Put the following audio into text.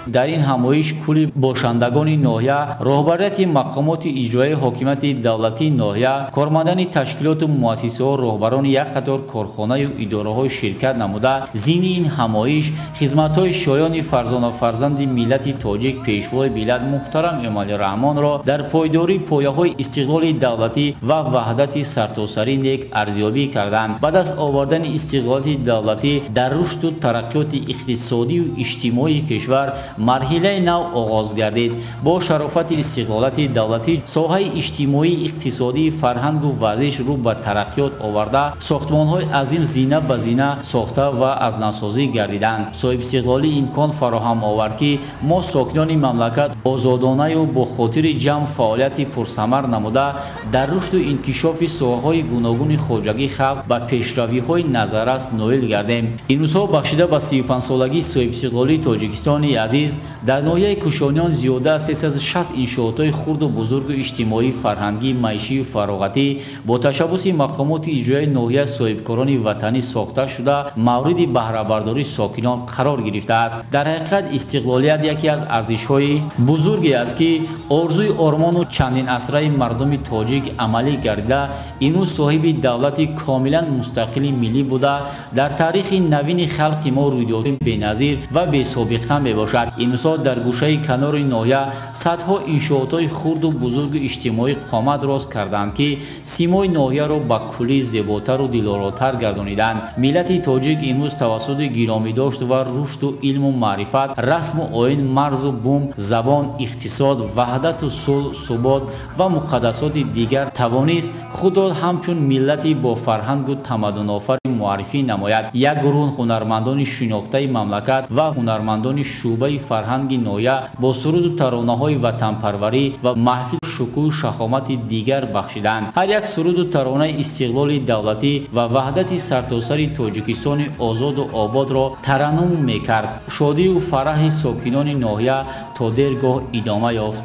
дар ин ҳамоиш кулли бошандагони ноҳия, роҳбарияти мақомоти иҷроии ҳокимияти давлатии ноҳия, кормандани ташкилоту муассисаҳо, роҳбарони як қатор корхонаю идораҳо ширкат намуда, зимни ин ҳамоиш хизматҳои шоёни фарзонафарзанди миллати тоҷик пешвои миллат муҳтарам Эмомалӣ Раҳмонро дар пойдории пояҳои истиқлоли давлатӣ ва ваҳдати сартосарӣ нек арзёбӣ карданд. Баъд аз овардани истиқлолияти давлатӣ дар рушду тараққиёти иқтисодию иҷтимоии кишвар марҳилаи нав оғоз гардид. Бо шарофати истиқлолияти давлатӣ соҳаи иҷтимоӣ, иқтисодии фарҳангу варзиш рӯ ба тараққиёт оварда, сохтмонҳои азим зина ба зина сохта ва азнавсозӣ гардиданд. соҳибистиқлолӣ имкон фароҳам овард ки мо сокинони мамлакат озодонаю бо хотири ҷамъ фаъолияти пурсамар намуда дар рушду инкишофи соҳаҳои гуногуни хоҷагии халқ ба пешравиҳои назаррас ноил гардем. ин рӯзҳо бахшида ба 35-солагии соҳибистиқлолии Тоҷикистони азиз, дар ноҳияи Кушониён зиёда аз 360 иншоотҳои хурду бузургу иҷтимоӣ, фарҳангӣ, маишию фароғатӣ бо ташаббуси мақомоти иҷроии ноҳия соҳибкорони ватанӣ сохта шуда мавриди баҳрабардории сокинон қарор гирифтааст. дар ҳақиқат истиқлолият яке аз арзишҳои бузурге аст ки орзуи ормону чандин асраи мардуми тоҷик амалӣ гардида, имрӯз соҳиби давлати комилан мустақили миллӣ буда дар таърихи навини халқи мо рӯйдодҳои беназир ва бесобиқа мебошад. имрӯзҳо дар гӯшаи канори ноҳия садҳо иншоотҳои хурду бузургу иҷтимоӣ қомат рост карданд ки симои ноҳияро ба куллӣ зеботару дилоротар гардониданд. миллати тоҷик имрӯз тавассути гиромидошт ва рушду илму маърифат, расму оин, марзу бум, забон, иқтисод, ваҳдату сулҳ, субот ва муқаддасоти дигар тавонист худро ҳамчун миллати бо фарҳангу тамаддунофарин муаррифӣ намояд. як гурӯҳ ҳунармандони шинохтаи мамлакат ва ҳунармандони шӯъбаи фарҳанги ноҳия бо суруду таронаҳои ватанпарварӣ ва маҳфил шукӯҳу шахомати дигар бахшиданд. ҳар як суруду таронаи истиқлоли давлатӣ ва ваҳдати сартосари Тоҷикистони озоду ободро тараннум мекард. шодию фараҳи сокинони ноҳия то дергоҳ идома ёфт.